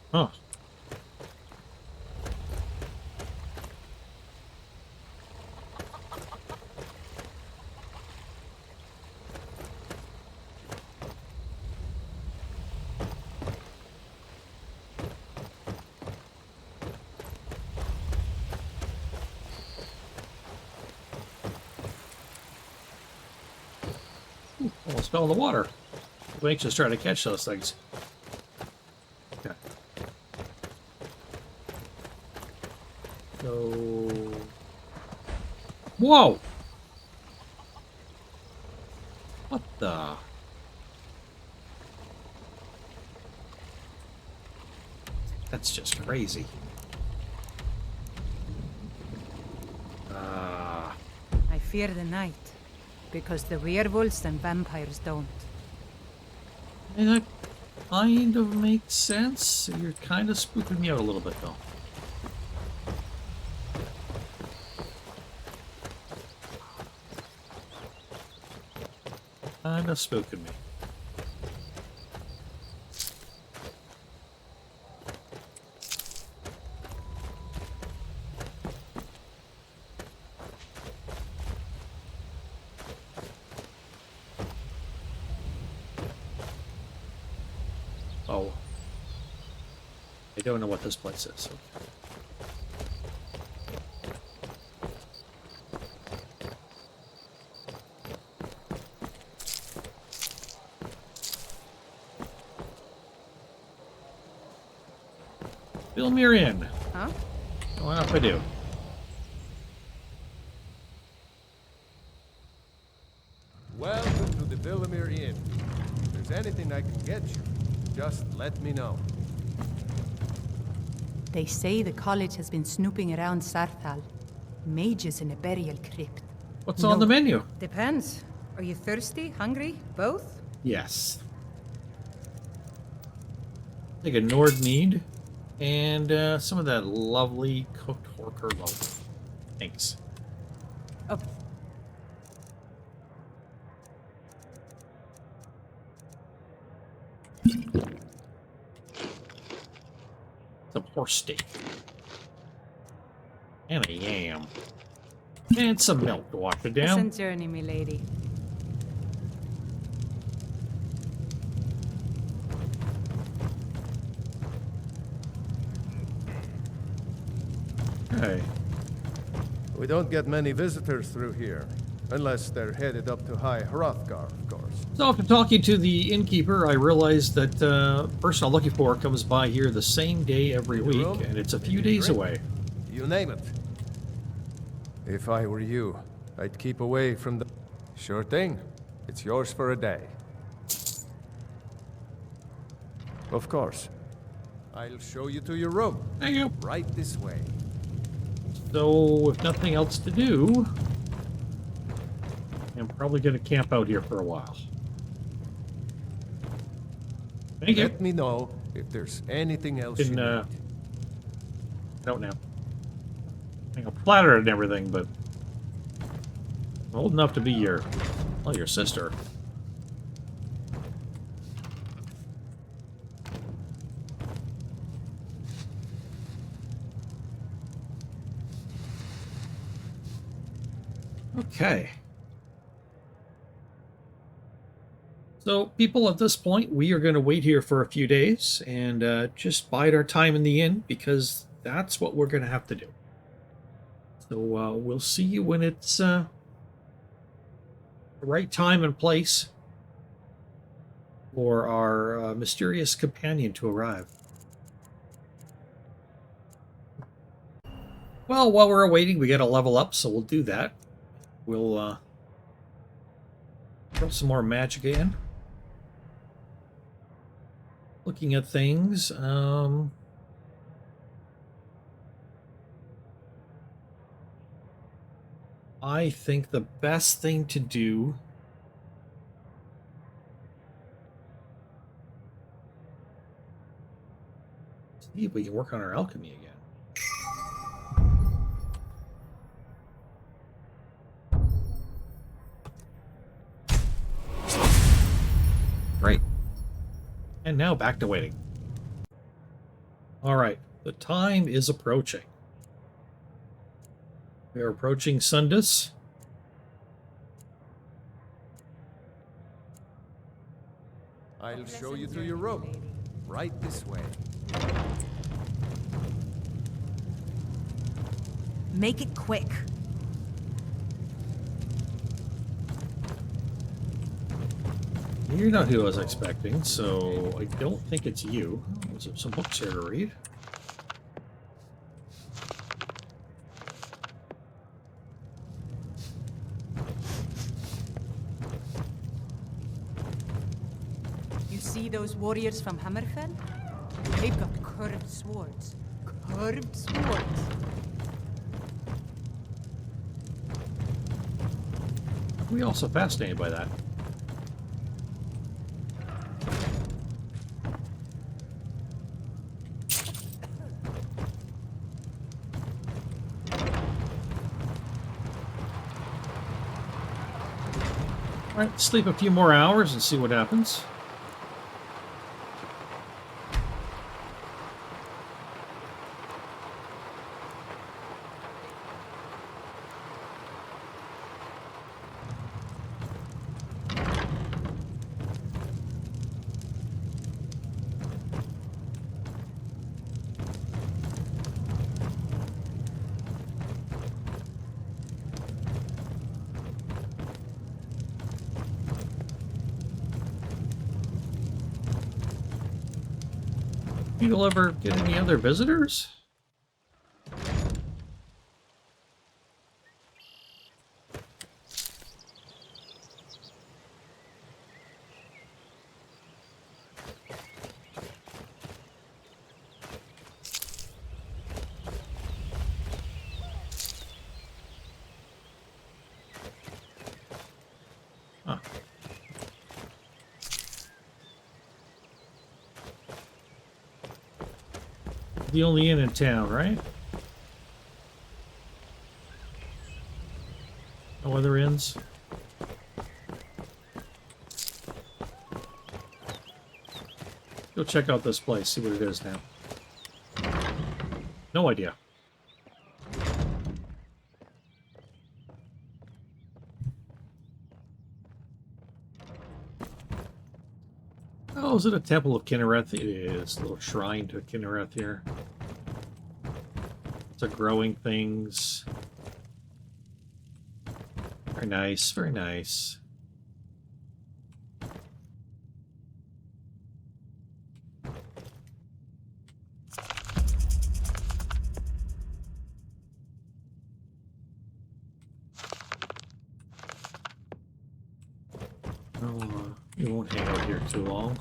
Huh. Ooh, almost fell in the water. We anxious trying to catch those things. Okay. So... Whoa! What the... That's just crazy. I fear the night, because the werewolves and vampires don't. And that kind of makes sense. You're kind of spooking me out a little bit, though. Kind of spooking me. Oh. I don't know what this place is. Okay. Fill me in. Huh? Why not if I do? Welcome to the Villamere Inn. If there's anything I can get you, just let me know. They say the college has been snooping around Sarthal. Mages in a burial crypt. What's on the menu? Depends. Are you thirsty? Hungry? Both? Yes. Take a Nord mead and some of that lovely cooked horker loaf. Thanks. Oh. Some horse steak. And a yam. And some milk to wash it down. Pleasant journey, milady. Okay. We don't get many visitors through here, unless they're headed up to High Hrothgar, of course. So after talking to the innkeeper, I realized that the person I'm looking for comes by here the same day every week, and it's a few days away. You name it. If I were you, I'd keep away from the... Sure thing. It's yours for a day. Of course. I'll show you to your room. Thank you. Right this way. So, if nothing else to do, I'm probably going to camp out here for a while. Thank you. Let me know if there's anything else you need. Don't now. I'm flattered and everything, but I'm old enough to be your sister. Okay. So, people, at this point, we are going to wait here for a few days and just bide our time in the inn, because that's what we're going to have to do. So, we'll see you when it's the right time and place for our mysterious companion to arrive. Well, while we're waiting, we got to level up, so we'll do that. We'll Throw some more magic in. Looking at things, I think the best thing to do is see if we can work on our alchemy again. Great. And now back to waiting. Alright, the time is approaching. We are approaching Sundus. I'll show you to your room. Right this way. Make it quick. You're not who I was expecting, so I don't think it's you. There's some books here to read. You see those warriors from Hammerfell? They've got curved swords. Curved swords. We also fascinated by that. Alright, sleep a few more hours and see what happens. You'll ever get any other visitors? Huh. The only inn in town, right? No other inns? Go check out this place, see what it is now. No idea. Oh, is it a temple of Kinnereth? It is. A little shrine to Kinnereth here. It's a growing things. Very nice, very nice. You won't hang out here too long.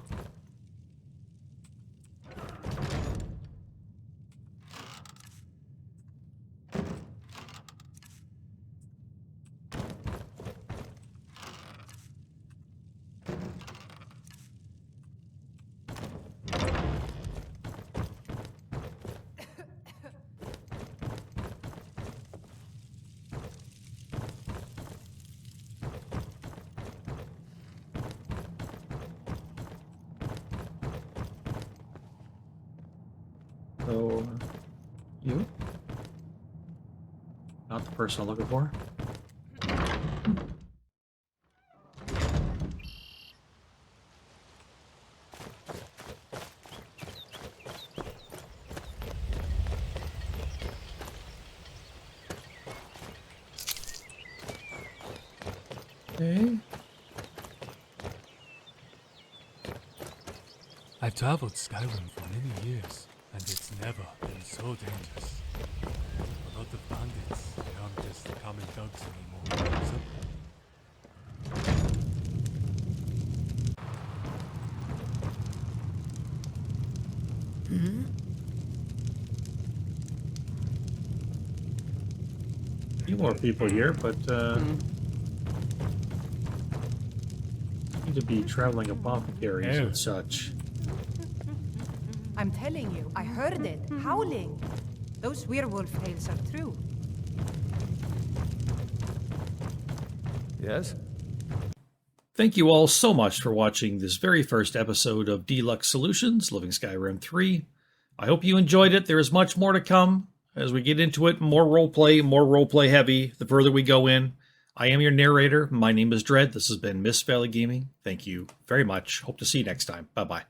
So, you? Not the person I'm looking for? Okay. I've traveled Skyrim for many years, and it's never been so dangerous. A lot of bandits, they aren't just common thugs anymore. few more people here, but seem to be traveling apothecaries and such. I'm telling you, I heard it, howling. Those werewolf tales are true. Yes? Thank you all so much for watching this very first episode of Dee-Lux Solutions, Living Skyrim 3. I hope you enjoyed it. There is much more to come as we get into it. More roleplay heavy the further we go in. I am your narrator. My name is Dredd. This has been Mist Valley Gaming. Thank you very much. Hope to see you next time. Bye-bye.